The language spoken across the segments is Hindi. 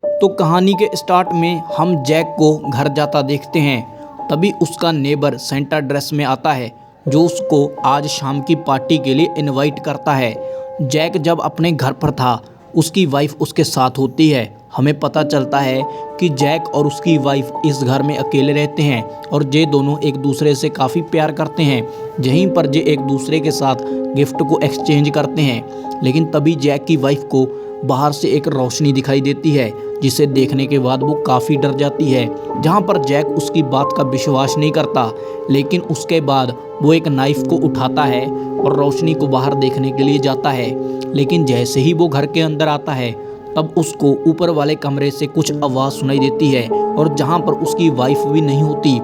तो कहानी के स्टार्ट में हम जैक को घर जाता देखते हैं। तभी उसका नेबर सेंटा ड्रेस में आता है जो उसको आज शाम की पार्टी के लिए इनवाइट करता है। जैक जब अपने घर पर था उसकी वाइफ उसके साथ होती है। हमें पता चलता है कि जैक और उसकी वाइफ इस घर में अकेले रहते हैं और ये दोनों एक दूसरे से काफ़ी प्यार करते हैं। यहीं पर ये एक दूसरे के साथ गिफ्ट को एक्सचेंज करते हैं। लेकिन तभी जैक की वाइफ को बाहर से एक रोशनी दिखाई देती है जिसे देखने के बाद वो काफ़ी डर जाती है। जहाँ पर जैक उसकी बात का विश्वास नहीं करता, लेकिन उसके बाद वो एक नाइफ को उठाता है और रोशनी को बाहर देखने के लिए जाता है। लेकिन जैसे ही वो घर के अंदर आता है तब उसको ऊपर वाले कमरे से कुछ आवाज़ सुनाई देती है और जहाँ पर उसकी वाइफ भी नहीं होती,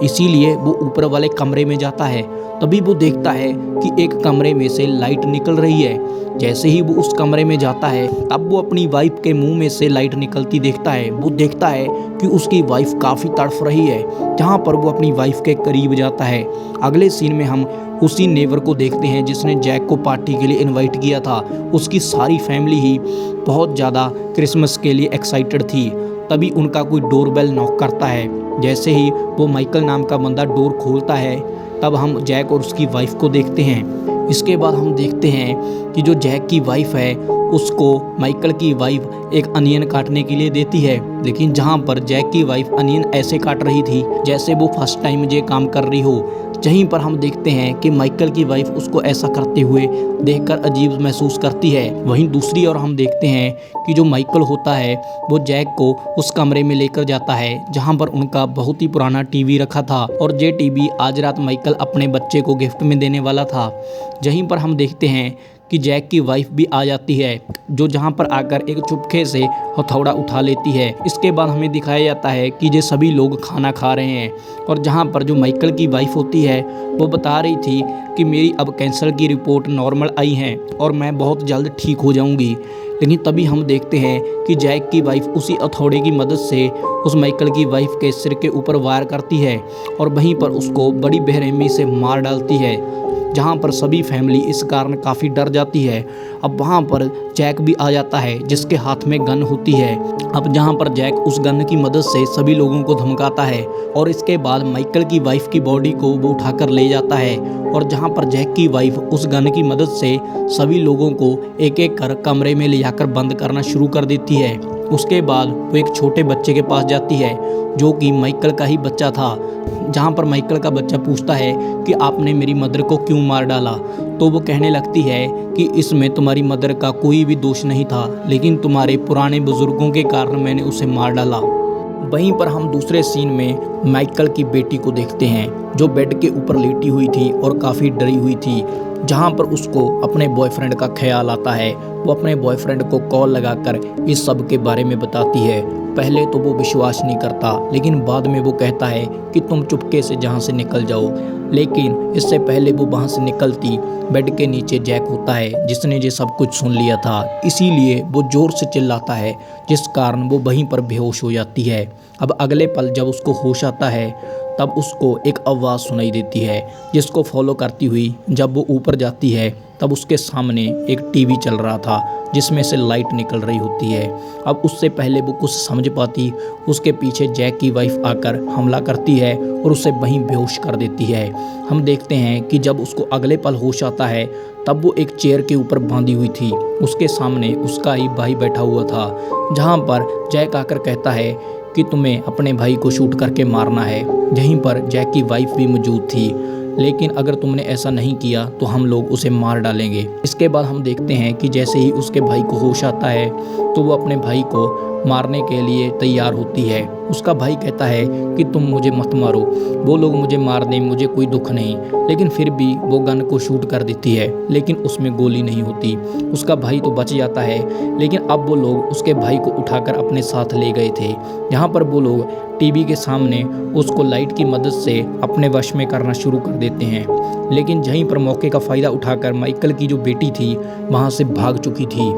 इसीलिए वो ऊपर वाले कमरे में जाता है। तभी वो देखता है कि एक कमरे में से लाइट निकल रही है। जैसे ही वो उस कमरे में जाता है तब वो अपनी वाइफ के मुंह में से लाइट निकलती देखता है। वो देखता है कि उसकी वाइफ काफ़ी तड़फ रही है। जहाँ पर वो अपनी वाइफ के करीब जाता है। अगले सीन में हम उसी नेबर को देखते हैं जिसने जैक को पार्टी के लिए इनवाइट किया था। उसकी सारी फैमिली ही बहुत ज़्यादा क्रिसमस के लिए एक्साइटेड थी। तभी उनका कोई डोरबेल नॉक करता है। जैसे ही वो माइकल नाम का बंदा डोर खोलता है तब हम जैक और उसकी वाइफ को देखते हैं। इसके बाद हम देखते हैं कि जो जैक की वाइफ है उसको माइकल की वाइफ एक अनियन काटने के लिए देती है। लेकिन जहाँ पर जैक की वाइफ अनियन ऐसे काट रही थी जैसे वो फर्स्ट टाइम ये काम कर रही हो। यहीं पर हम देखते हैं कि माइकल की वाइफ उसको ऐसा करते हुए देखकर अजीब महसूस करती है। वहीं दूसरी ओर हम देखते हैं कि जो माइकल होता है वो जैक को उस कमरे में लेकर जाता है जहां पर उनका बहुत ही पुराना टीवी रखा था और ये टीवी आज रात माइकल अपने बच्चे को गिफ्ट में देने वाला था। यहीं पर हम देखते हैं कि जैक की वाइफ भी आ जाती है जो जहाँ पर आकर एक चुपके से हथौड़ा उठा लेती है। इसके बाद हमें दिखाया जाता है कि ये सभी लोग खाना खा रहे हैं और जहाँ पर जो माइकल की वाइफ होती है वो बता रही थी कि मेरी अब कैंसर की रिपोर्ट नॉर्मल आई है और मैं बहुत जल्द ठीक हो जाऊंगी। लेकिन तभी हम देखते हैं कि जैक की वाइफ उसी हथौड़े की मदद से उस माइकल की वाइफ के सिर के ऊपर वार करती है और वहीं पर उसको बड़ी बेरहमी से मार डालती है। जहाँ पर सभी फैमिली इस कारण काफ़ी डर जाती है। अब वहाँ पर जैक भी आ जाता है जिसके हाथ में गन होती है। अब जहाँ पर जैक उस गन की मदद से सभी लोगों को धमकाता है और इसके बाद माइकल की वाइफ की बॉडी को वो उठाकर ले जाता है और जहाँ पर जैक की वाइफ उस गन की मदद से सभी लोगों को एक एक कर कमरे में ले जाकर बंद करना शुरू कर देती है। उसके बाद वो एक छोटे बच्चे के पास जाती है जो कि माइकल का ही बच्चा था। जहाँ पर माइकल का बच्चा पूछता है कि आपने मेरी मदर को क्यों मार डाला, तो वो कहने लगती है कि इसमें तुम्हारी मदर का कोई भी दोष नहीं था, लेकिन तुम्हारे पुराने बुजुर्गों के कारण मैंने उसे मार डाला। वहीं पर हम दूसरे सीन में माइकल की बेटी को देखते हैं जो बेड के ऊपर लेटी हुई थी और काफ़ी डरी हुई थी। जहाँ पर उसको अपने बॉयफ्रेंड का ख्याल आता है। वो अपने बॉयफ्रेंड को कॉल लगाकर इस सब के बारे में बताती है। पहले तो वो विश्वास नहीं करता, लेकिन बाद में वो कहता है कि तुम चुपके से जहाँ से निकल जाओ। लेकिन इससे पहले वो वहाँ से निकलती बेड के नीचे जैक होता है जिसने ये सब कुछ सुन लिया था। इसीलिए वो ज़ोर से चिल्लाता है जिस कारण वो वहीं पर बेहोश हो जाती है। अब अगले पल जब उसको होश आता है तब उसको एक आवाज़ सुनाई देती है जिसको फॉलो करती हुई जब वो ऊपर जाती है तब उसके सामने एक टीवी चल रहा था जिसमें से लाइट निकल रही होती है। अब उससे पहले वो कुछ समझ पाती उसके पीछे जैक की वाइफ आकर हमला करती है और उसे वहीं बेहोश कर देती है। हम देखते हैं कि जब उसको अगले पल होश आता है तब वो एक चेयर के ऊपर बांधी हुई थी। उसके सामने उसका ही भाई बैठा हुआ था। जहाँ पर जैक आकर कहता है कि तुम्हें अपने भाई को शूट करके मारना है। यहीं पर जैक की वाइफ भी मौजूद थी, लेकिन अगर तुमने ऐसा नहीं किया तो हम लोग उसे मार डालेंगे। इसके बाद हम देखते हैं कि जैसे ही उसके भाई को होश आता है तो वो अपने भाई को मारने के लिए तैयार होती है। उसका भाई कहता है कि तुम मुझे मत मारो, वो लोग मुझे मार दें, मुझे कोई दुख नहीं। लेकिन फिर भी वो गन को शूट कर देती है, लेकिन उसमें गोली नहीं होती। उसका भाई तो बच जाता है, लेकिन अब वो लोग उसके भाई को उठाकर अपने साथ ले गए थे। यहाँ पर वो लोग टीवी के सामने उसको लाइट की मदद से अपने वश में करना शुरू कर देते हैं। लेकिन यहीं पर मौके का फ़ायदा उठाकर माइकल की जो बेटी थी वहाँ से भाग चुकी थी।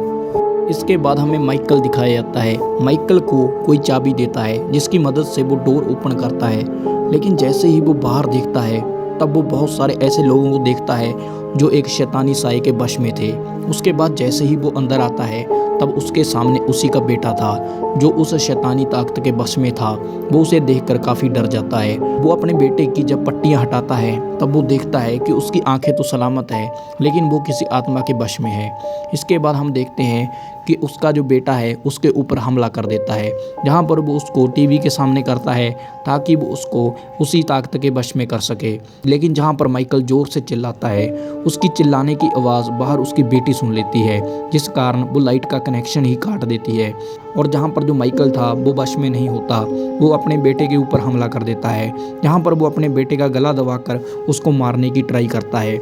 इसके बाद हमें माइकल दिखाया जाता है। माइकल को कोई चाबी देता है जिसकी मदद से वो डोर ओपन करता है, लेकिन जैसे ही वो बाहर देखता है तब वो बहुत सारे ऐसे लोगों को देखता है जो एक शैतानी साए के वश में थे। उसके बाद जैसे ही वो अंदर आता है तब उसके सामने उसी का बेटा था जो उस शैतानी ताकत के बस में था। वो उसे देखकर काफ़ी डर जाता है। वो अपने बेटे की जब पट्टियाँ हटाता है तब वो देखता है कि उसकी आंखें तो सलामत है लेकिन वो किसी आत्मा के बश में है। इसके बाद हम देखते हैं कि उसका जो बेटा है उसके ऊपर हमला कर देता है, जहाँ पर वो उसको टीवी के सामने करता है ताकि वो उसको उसी ताकत के वश में कर सके। लेकिन जहाँ पर माइकल ज़ोर से चिल्लाता है, उसकी चिल्लाने की आवाज़ बाहर उसकी बेटी सुन लेती है, जिस कारण वो लाइट का कनेक्शन ही काट देती है। और जहाँ पर जो माइकल था वो वश में नहीं होता, वो अपने बेटे के ऊपर हमला कर देता है, जहाँ पर वो अपने बेटे का गला दबाकर उसको मारने की ट्राई करता है।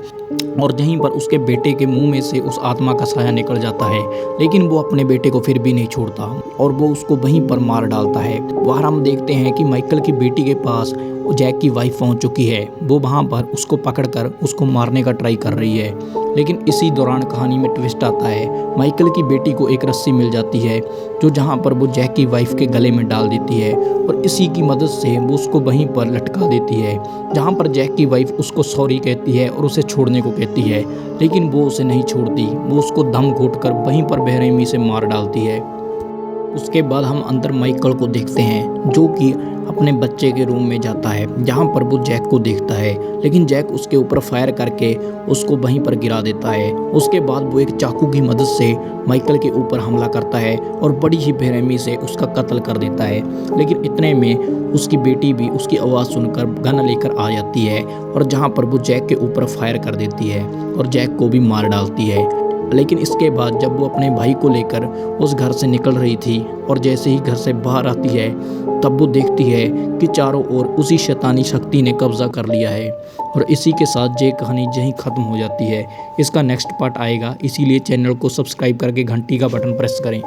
और यहीं पर उसके बेटे के मुंह में से उस आत्मा का साया निकल जाता है, लेकिन वो अपने बेटे को फिर भी नहीं छोड़ता और वो उसको वहीं पर मार डालता है। बाहर हम देखते हैं कि माइकल की बेटी के पास जैक की वाइफ पहुंच चुकी है। वो वहां पर उसको पकड़कर उसको मारने का ट्राई कर रही है, लेकिन इसी दौरान कहानी में ट्विस्ट आता है। माइकल की बेटी को एक रस्सी मिल जाती है जो जहां पर वो जैक की वाइफ के गले में डाल देती है और इसी की मदद से वो उसको वहीं पर लटका देती है, जहां पर जैक की वाइफ उसको सॉरी कहती है और उसे छोड़ने को कहती है, लेकिन वो उसे नहीं छोड़ती। वो उसको दम घोंटकर वहीं पर बेरहमी से मार डालती है। उसके बाद हम अंदर माइकल को देखते हैं जो कि अपने बच्चे के रूम में जाता है, जहां पर वो जैक को देखता है, लेकिन जैक उसके ऊपर फायर करके उसको वहीं पर गिरा देता है। उसके बाद वो एक चाकू की मदद से माइकल के ऊपर हमला करता है और बड़ी ही बेरहमी से उसका कत्ल कर देता है। लेकिन इतने में उसकी बेटी भी उसकी आवाज़ सुनकर गन लेकर आ जाती है और जहाँ पर वो जैक के ऊपर फायर कर देती है और जैक को भी मार डालती है। लेकिन इसके बाद जब वो अपने भाई को लेकर उस घर से निकल रही थी और जैसे ही घर से बाहर आती है तब वो देखती है कि चारों ओर उसी शैतानी शक्ति ने कब्जा कर लिया है। और इसी के साथ ये कहानी यहीं ख़त्म हो जाती है। इसका नेक्स्ट पार्ट आएगा, इसीलिए चैनल को सब्सक्राइब करके घंटी का बटन प्रेस करें।